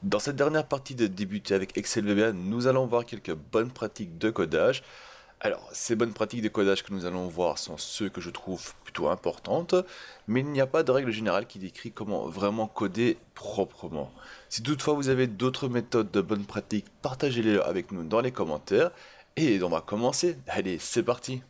Dans cette dernière partie de débuter avec Excel VBA, nous allons voir quelques bonnes pratiques de codage. Alors, ces bonnes pratiques de codage que nous allons voir sont ceux que je trouve plutôt importantes, mais il n'y a pas de règle générale qui décrit comment vraiment coder proprement. Si toutefois vous avez d'autres méthodes de bonnes pratiques, partagez-les avec nous dans les commentaires. Et on va commencer. Allez, c'est parti!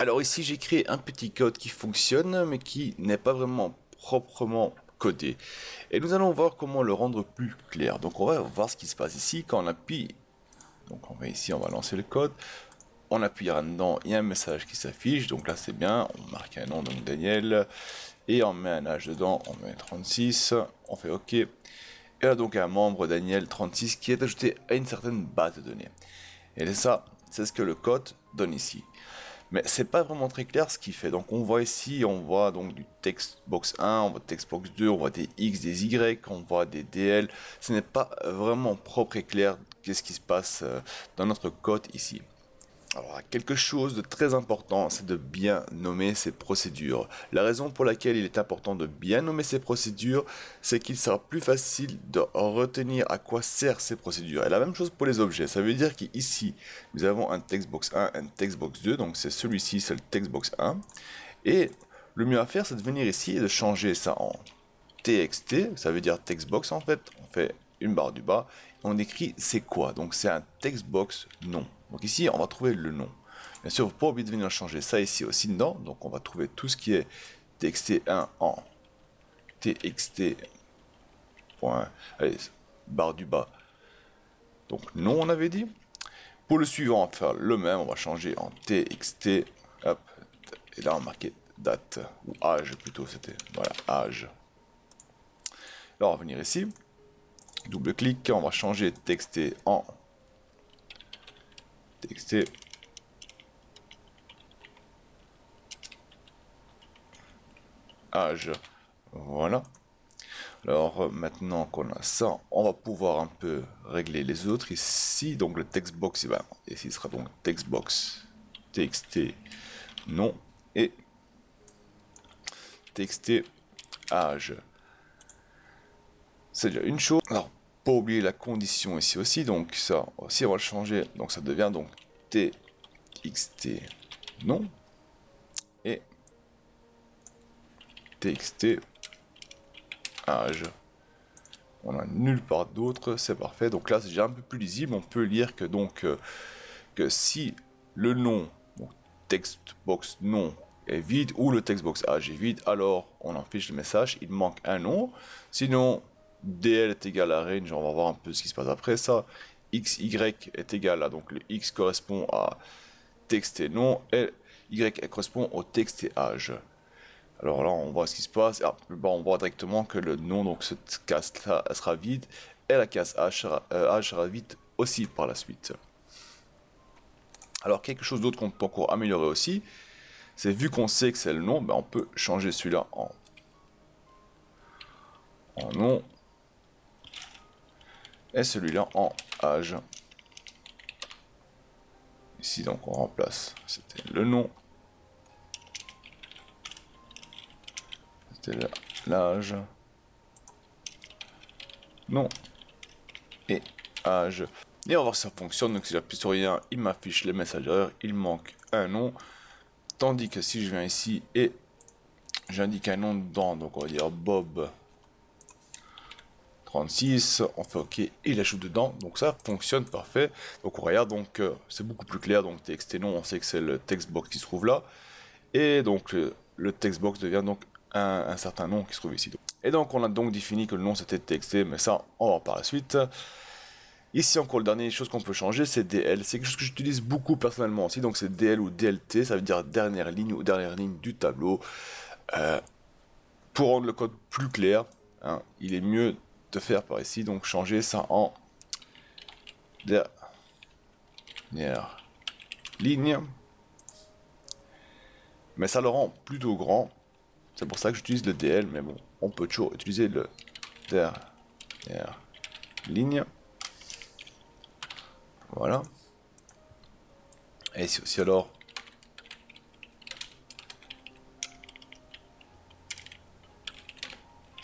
Alors ici j'ai créé un petit code qui fonctionne mais qui n'est pas vraiment proprement codé. Et nous allons voir comment le rendre plus clair. Donc on va voir ce qui se passe ici quand on appuie. Donc on va ici, on va lancer le code. On appuiera dedans, il y a un message qui s'affiche. Donc là c'est bien, on marque un nom, donc Daniel. Et on met un âge dedans, on met 36. On fait OK. Et là donc un membre Daniel 36 qui est ajouté à une certaine base de données. Et ça, c'est ce que le code donne ici. Mais c'est pas vraiment très clair ce qu'il fait. Donc on voit ici, on voit donc du textbox 1, on voit textbox 2, on voit des X, des Y, on voit des DL. Ce n'est pas vraiment propre et clair qu'est-ce qui se passe dans notre code ici. Alors, quelque chose de très important, c'est de bien nommer ses procédures. La raison pour laquelle il est important de bien nommer ses procédures, c'est qu'il sera plus facile de retenir à quoi servent ces procédures. Et la même chose pour les objets. Ça veut dire qu'ici, nous avons un textbox 1, un textbox 2, donc c'est celui-ci, c'est le textbox 1. Et le mieux à faire, c'est de venir ici et de changer ça en txt, ça veut dire textbox en fait. On fait une barre du bas, on écrit c'est quoi. Donc c'est un textbox nom. Donc ici, on va trouver le nom. Bien sûr, vous n'avez pas oublié de venir changer ça ici aussi dedans. Donc on va trouver tout ce qui est txt1 en txt. Allez, barre du bas. Donc nom, on avait dit. Pour le suivant, on va faire le même. On va changer en txt. Hop. Et là, on va marquer date. Ou âge plutôt, c'était. Voilà, âge. Là, on va venir ici. Double-clic. On va changer txt en txt. Âge. Voilà. Alors maintenant qu'on a ça, on va pouvoir un peu régler les autres ici. Donc le textbox, ici sera donc textbox txt nom et txt âge. C'est déjà une chose. Alors pas oublier la condition ici aussi. Donc ça aussi on va le changer. Donc ça devient donc txt nom et txt âge. On a nulle part d'autre, c'est parfait. Donc là c'est déjà un peu plus lisible. On peut lire que donc que si le nom, donc textbox nom est vide ou le textbox âge est vide, alors on en fiche le message, il manque un nom. Sinon DL est égal à range, on va voir un peu ce qui se passe après ça. XY est égal à, donc le X correspond à texte et nom et Y correspond au texte et âge. Alors là, on voit ce qui se passe. Ah, on voit directement que le nom, donc cette case-là, sera vide. Et la case H sera vide aussi par la suite. Alors, quelque chose d'autre qu'on peut encore améliorer aussi, c'est vu qu'on sait que c'est le nom, ben, on peut changer celui-là en nom. Et celui-là en âge. Ici, donc, on remplace. C'était le nom. C'était l'âge. Nom. Et âge. Et on va voir si ça fonctionne. Donc si j'appuie sur rien, il m'affiche les messages d'erreur. Il manque un nom. Tandis que si je viens ici et j'indique un nom dedans, donc on va dire Bob 36, on fait OK et il ajoute dedans. Donc ça fonctionne parfait. Donc on regarde, donc c'est beaucoup plus clair. Donc texte et nom, on sait que c'est le textbox qui se trouve là. Et donc le textbox devient donc un certain nom qui se trouve ici. Et donc on a donc défini que le nom c'était txt, mais ça on va voir par la suite. Ici encore, la dernière chose qu'on peut changer, c'est DL. C'est quelque chose que j'utilise beaucoup personnellement aussi. Donc c'est DL ou DLT, ça veut dire dernière ligne ou dernière ligne du tableau. Pour rendre le code plus clair, hein, il est mieux de faire par ici. Donc changer ça en dernière ligne. Mais ça le rend plutôt grand. C'est pour ça que j'utilise le DL. Mais bon, on peut toujours utiliser le dernière ligne. Voilà. Et ici aussi alors.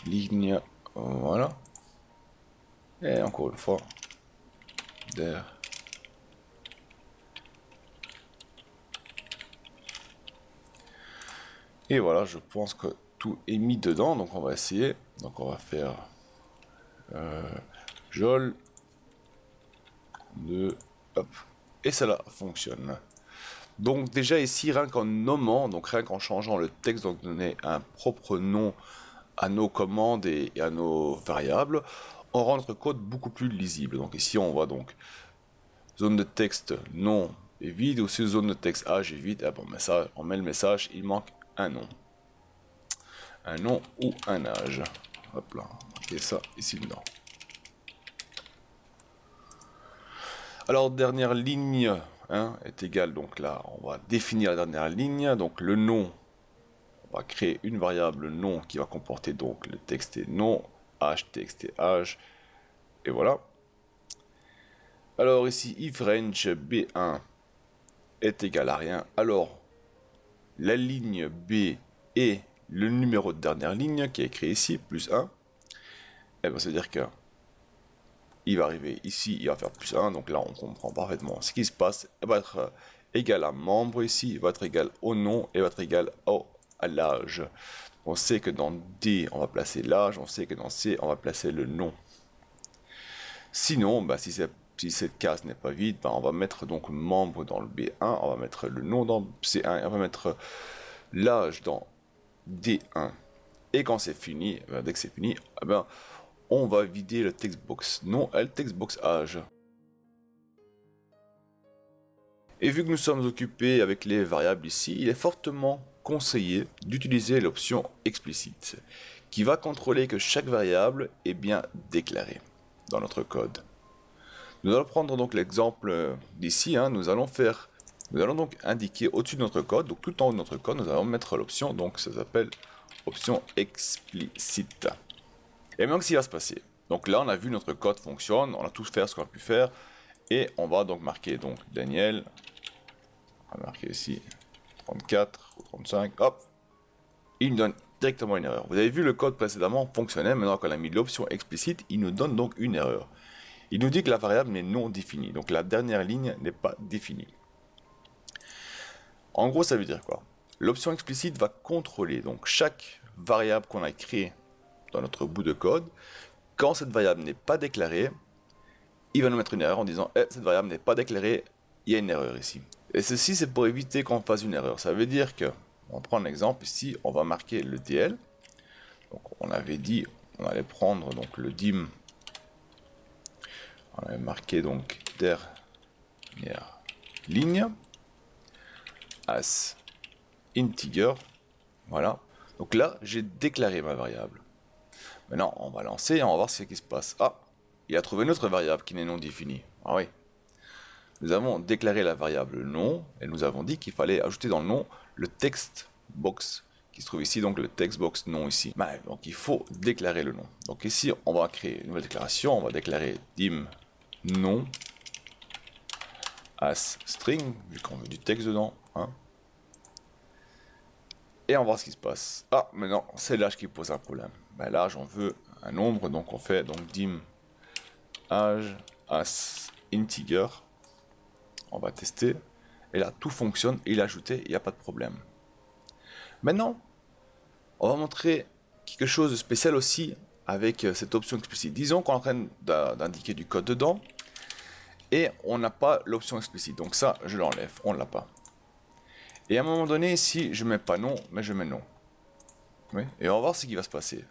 Ligne, voilà. Et encore une fois, der. Et voilà, je pense que tout est mis dedans, donc on va essayer. Donc on va faire jol de hop, et cela fonctionne. Donc déjà ici, rien qu'en nommant, donc rien qu'en changeant le texte, donc donner un propre nom à nos commandes et à nos variables, on rend notre code beaucoup plus lisible. Donc ici on voit donc zone de texte nom est vide, ou si zone de texte âge est vide, bon, message, on met le message, il manque un nom. Un nom ou un âge. Hop là, et ça ici dedans. Alors dernière ligne hein, est égale, donc là on va définir la dernière ligne, donc le nom, on va créer une variable nom qui va comporter donc le texte et nom, âge, texte et âge, et voilà. Alors ici if range B1 est égal à rien, alors la ligne B et le numéro de dernière ligne qui est écrit ici, plus 1, et bien ça veut dire que il va arriver ici, il va faire plus 1, donc là on comprend parfaitement ce qui se passe. Il va être égal à membre ici, il va être égal au nom, et va être égal à l'âge. On sait que dans D on va placer l'âge, on sait que dans C on va placer le nom. Sinon, bah, si cette case n'est pas vide, bah, on va mettre donc membre dans le B1, on va mettre le nom dans C1, et on va mettre l'âge dans D1. Et quand c'est fini, bah, dès que c'est fini, eh ben, on va vider le textbox nom et le textbox âge. Et vu que nous sommes occupés avec les variables ici, il est fortement conseillé d'utiliser l'option explicite, qui va contrôler que chaque variable est bien déclarée dans notre code. Nous allons prendre donc l'exemple d'ici, hein, nous allons donc indiquer au-dessus de notre code, donc tout en haut de notre code, nous allons mettre l'option, donc ça s'appelle option explicite. Et maintenant, qu'est-ce qui va se passer? Donc là, on a vu notre code fonctionne, on a tout fait ce qu'on a pu faire, et on va donc marquer donc Daniel, on va marquer ici 34 ou 35, hop, il nous donne directement une erreur. Vous avez vu le code précédemment fonctionnait, maintenant qu'on a mis l'option explicite, il nous donne donc une erreur. Il nous dit que la variable n'est non définie, donc la dernière ligne n'est pas définie. En gros, ça veut dire quoi? L'option explicite va contrôler donc chaque variable qu'on a créée dans notre bout de code. Quand cette variable n'est pas déclarée, il va nous mettre une erreur en disant cette variable n'est pas déclarée, il y a une erreur ici. Et ceci, c'est pour éviter qu'on fasse une erreur. Ça veut dire que, on prend un exemple ici, on va marquer le DL. Donc on avait dit, on allait prendre donc le dim. On avait marqué donc dernière ligne as integer. Voilà. Donc là, j'ai déclaré ma variable. Maintenant, on va lancer et on va voir ce qui se passe. Ah, il a trouvé une autre variable qui n'est non définie. Ah oui. Nous avons déclaré la variable nom et nous avons dit qu'il fallait ajouter dans le nom le text box qui se trouve ici, donc le text box nom ici. Donc il faut déclarer le nom. Donc ici, on va créer une nouvelle déclaration. On va déclarer dim nom as string, vu qu'on veut du texte dedans. Hein. Et on va voir ce qui se passe. Ah, mais non, c'est l'âge qui pose un problème. L'âge, on veut un nombre, donc on fait donc dim âge as integer. On va tester. Et là, tout fonctionne. Il a ajouté, il n'y a pas de problème. Maintenant, on va montrer quelque chose de spécial aussi avec cette option explicite. Disons qu'on est en train d'indiquer du code dedans. Et on n'a pas l'option explicite. Donc ça, je l'enlève. On ne l'a pas. Et à un moment donné, ici, je ne mets pas non, mais je mets non. Oui. Et on va voir ce qui va se passer.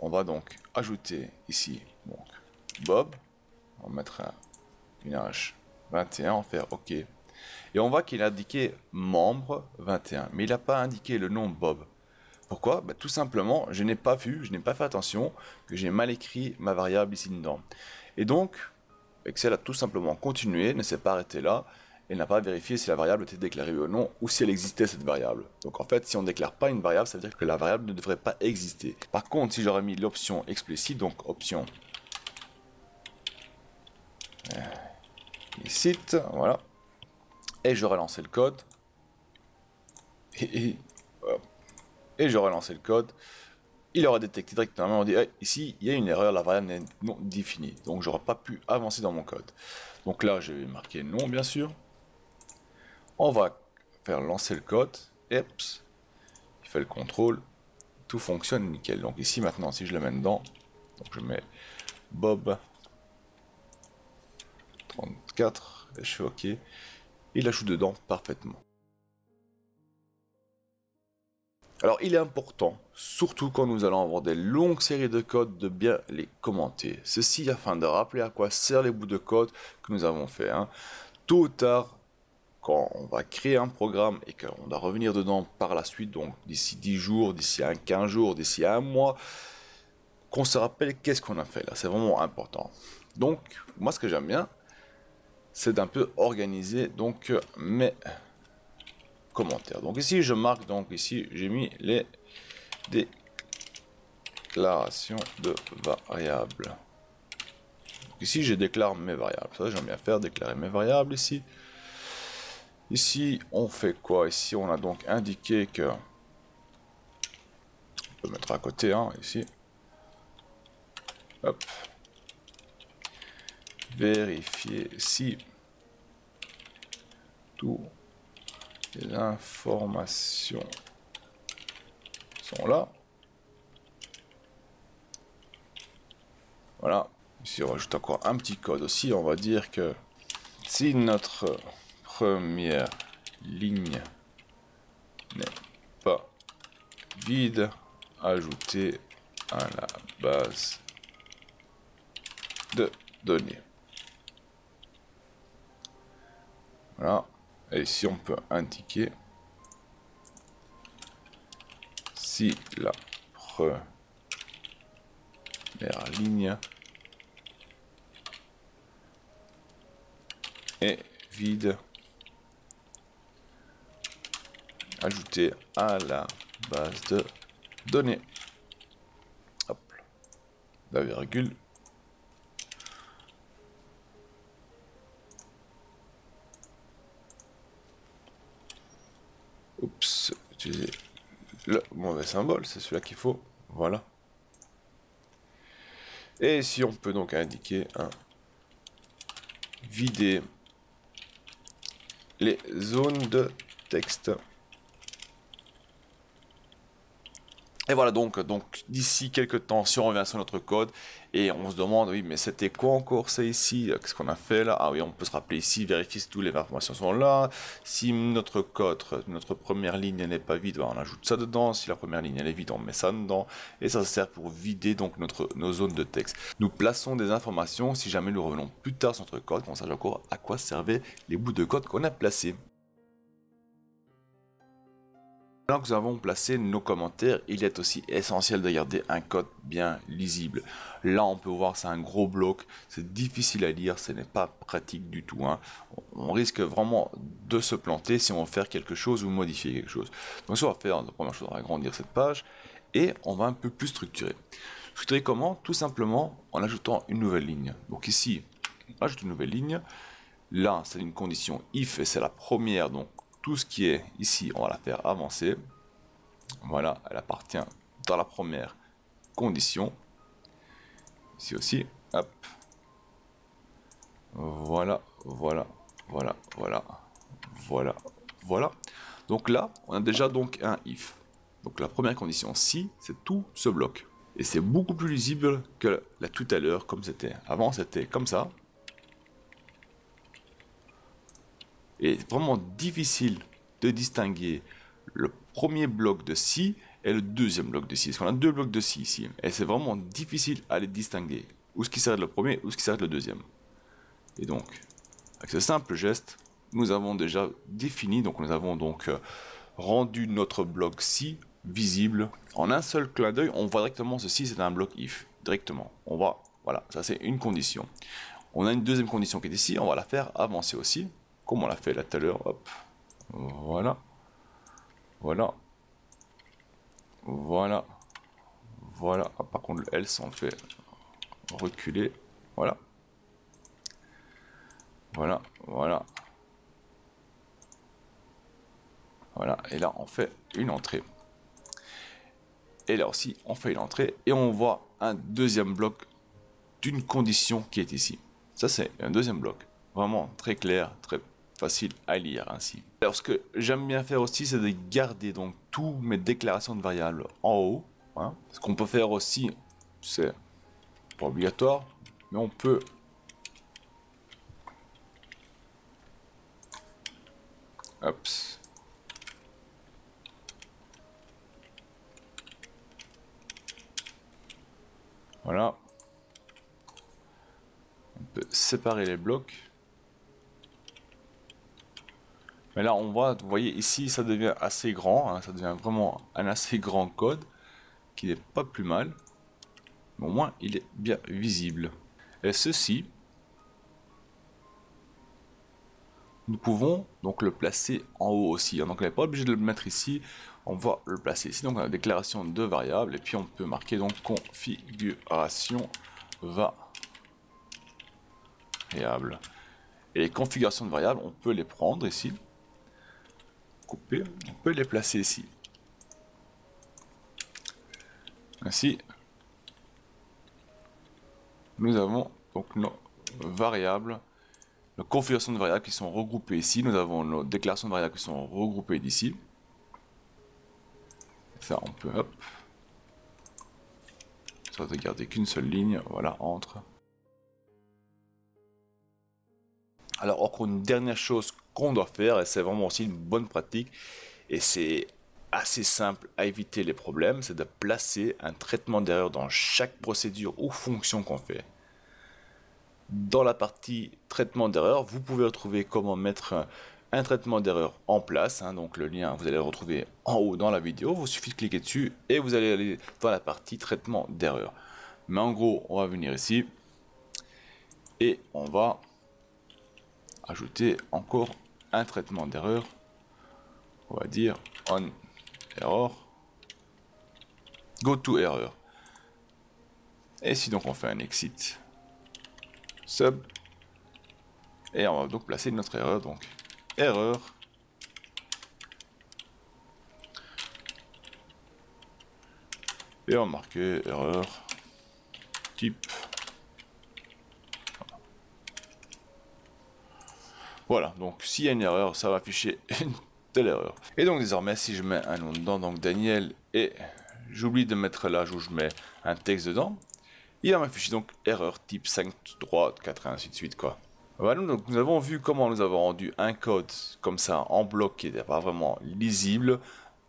On va donc ajouter ici donc, Bob. On va mettre une âge 21, on va faire OK. Et on voit qu'il a indiqué membre 21, mais il n'a pas indiqué le nom Bob. Pourquoi? Tout simplement, je n'ai pas vu, je n'ai pas fait attention que j'ai mal écrit ma variable ici dedans. Et donc, Excel a tout simplement continué, ne s'est pas arrêté là, et n'a pas vérifié si la variable était déclarée ou non, ou si elle existait cette variable. Donc en fait, si on ne déclare pas une variable, ça veut dire que la variable ne devrait pas exister. Par contre, si j'aurais mis l'option explicite, donc option explicite, voilà, et j'aurais lancé le code, et j'aurais lancé le code, il aurait détecté directement, on dit hey, ici il y a une erreur, la variable n'est non définie, donc j'aurais pas pu avancer dans mon code. Donc là je vais marquer non bien sûr, on va faire lancer le code, et il fait le contrôle, tout fonctionne nickel. Donc ici maintenant si je le mets dedans, donc je mets Bob 34 et je fais OK, il ajoute dedans parfaitement. Alors il est important, surtout quand nous allons avoir des longues séries de codes, de bien les commenter. Ceci afin de rappeler à quoi servent les bouts de code que nous avons fait. Tôt ou tard, quand on va créer un programme et qu'on doit revenir dedans par la suite, donc d'ici 10 jours, d'ici 15 jours, d'ici un mois, qu'on se rappelle qu'est-ce qu'on a fait là, c'est vraiment important. Donc moi ce que j'aime bien, c'est d'un peu organiser donc mes commentaires. Donc ici je marque, donc ici j'ai mis les déclaration de variables. Donc ici je déclare mes variables, ça j'aime bien faire, déclarer mes variables ici. Ici on fait quoi? Ici on a donc indiqué que, on peut mettre à côté ici, hop, vérifier si toutes les informations sont là. Voilà, ici on rajoute encore un petit code aussi, on va dire que si notre première ligne n'est pas vide, ajouter à la base de données. Voilà, et ici on peut indiquer si la première ligne est vide, ajouter à la base de données. Hop, la virgule. Oups, utiliser le mauvais symbole, c'est celui-là qu'il faut. Voilà. Et si on peut donc indiquer vider les zones de texte. Et voilà, donc d'ici quelques temps, si on revient sur notre code et on se demande, oui, mais c'était quoi encore ça ici? Qu'est-ce qu'on a fait là? Ah oui, on peut se rappeler ici, vérifier si toutes les informations sont là. Si notre code, notre première ligne n'est pas vide, on ajoute ça dedans. Si la première ligne elle est vide, on met ça dedans. Et ça sert pour vider donc nos zones de texte. Nous plaçons des informations si jamais nous revenons plus tard sur notre code, qu'on sache encore à quoi servaient les bouts de code qu'on a placés. Maintenant que nous avons placé nos commentaires, il est aussi essentiel de garder un code bien lisible. Là, on peut voir c'est un gros bloc, c'est difficile à lire, ce n'est pas pratique du tout. On risque vraiment de se planter si on veut faire quelque chose ou modifier quelque chose. Donc, ce qu'on va faire, la première chose, on va agrandir cette page et on va un peu plus structurer. Structurer comment? Tout simplement en ajoutant une nouvelle ligne. Donc ici, on ajoute une nouvelle ligne. Là, c'est une condition if et c'est la première, donc tout ce qui est ici, on va la faire avancer. Voilà, elle appartient dans la première condition. Ici aussi, hop. Voilà, voilà, voilà, voilà, voilà, voilà. Donc là, on a déjà donc un if. Donc la première condition, si, c'est tout ce bloc. Et c'est beaucoup plus lisible que là tout à l'heure, comme c'était. Avant, c'était comme ça. Et vraiment difficile de distinguer le premier bloc de si et le deuxième bloc de si. Parce qu'on a deux blocs de si ici. Et c'est vraiment difficile à les distinguer. Où ce qui s'arrête le premier, où ce qui s'arrête le deuxième. Et donc, avec ce simple geste, nous avons déjà défini, donc nous avons donc rendu notre bloc si visible. En un seul clin d'œil, on voit directement ceci, c'est un bloc if. Directement. On va, voilà, ça c'est une condition. On a une deuxième condition qui est ici, on va la faire avancer aussi. Comme on l'a fait là tout à l'heure, hop, voilà, voilà, voilà, voilà. Ah, par contre, le else, on le fait reculer, voilà, voilà, voilà, Voilà, et là on fait une entrée. Et là aussi on fait une entrée et on voit un deuxième bloc d'une condition qui est ici. Ça c'est un deuxième bloc, vraiment très clair, très facile à lire ainsi. Alors ce que j'aime bien faire aussi, c'est de garder donc tous mes déclarations de variables en haut. Hein. Ce qu'on peut faire aussi, c'est pas obligatoire, mais on peut hop. Voilà. On peut séparer les blocs. Mais là, on voit, vous voyez ici, ça devient assez grand. Hein, ça devient vraiment un assez grand code qui n'est pas plus mal. Mais au moins, il est bien visible. Et ceci, nous pouvons donc le placer en haut aussi. Donc, on n'est pas obligé de le mettre ici. On va le placer ici. Donc, on a la déclaration de variables. Et puis, on peut marquer donc configuration variable. Et les configurations de variables, on peut les prendre ici. Couper. On peut les placer ici. Ainsi, nous avons donc nos variables, nos configurations de variables qui sont regroupées ici. Nous avons nos déclarations de variables qui sont regroupées d'ici. Ça, on peut, hop, ça va garder qu'une seule ligne, voilà, entre. Alors, encore une dernière chose qu'on doit faire, et c'est vraiment aussi une bonne pratique, et c'est assez simple à éviter les problèmes, c'est de placer un traitement d'erreur dans chaque procédure ou fonction qu'on fait. Dans la partie traitement d'erreur, vous pouvez retrouver comment mettre un traitement d'erreur en place. Hein, donc le lien, vous allez le retrouver en haut dans la vidéo. Il suffit de cliquer dessus et vous allez aller dans la partie traitement d'erreur. Mais en gros, on va venir ici et on va ajouter encore un traitement d'erreur. On va dire on error, go to error. Et si donc on fait un exit sub, et on va donc placer notre erreur, donc erreur et on va marquer erreur type. Voilà, donc s'il y a une erreur, ça va afficher une telle erreur. Et donc désormais, si je mets un nom dedans, donc Daniel, et j'oublie de mettre l'âge où je mets un texte dedans, il va m'afficher donc erreur type 5, 3, 4 et ainsi de suite quoi. Voilà, donc nous avons vu comment nous avons rendu un code comme ça en bloc qui n'était pas vraiment lisible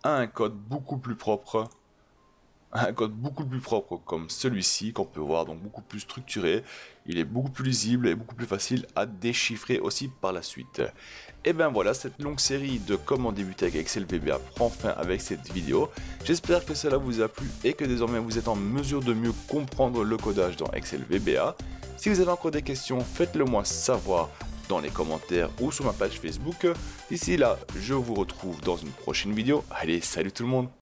à un code beaucoup plus propre. Un code beaucoup plus propre comme celui-ci qu'on peut voir, donc beaucoup plus structuré, il est beaucoup plus lisible et beaucoup plus facile à déchiffrer aussi par la suite. Et ben voilà, cette longue série de comment débuter avec Excel VBA prend fin avec cette vidéo. J'espère que cela vous a plu et que désormais vous êtes en mesure de mieux comprendre le codage dans Excel VBA. Si vous avez encore des questions, faites-le moi savoir dans les commentaires ou sur ma page Facebook. D'ici là, je vous retrouve dans une prochaine vidéo. Allez, salut tout le monde!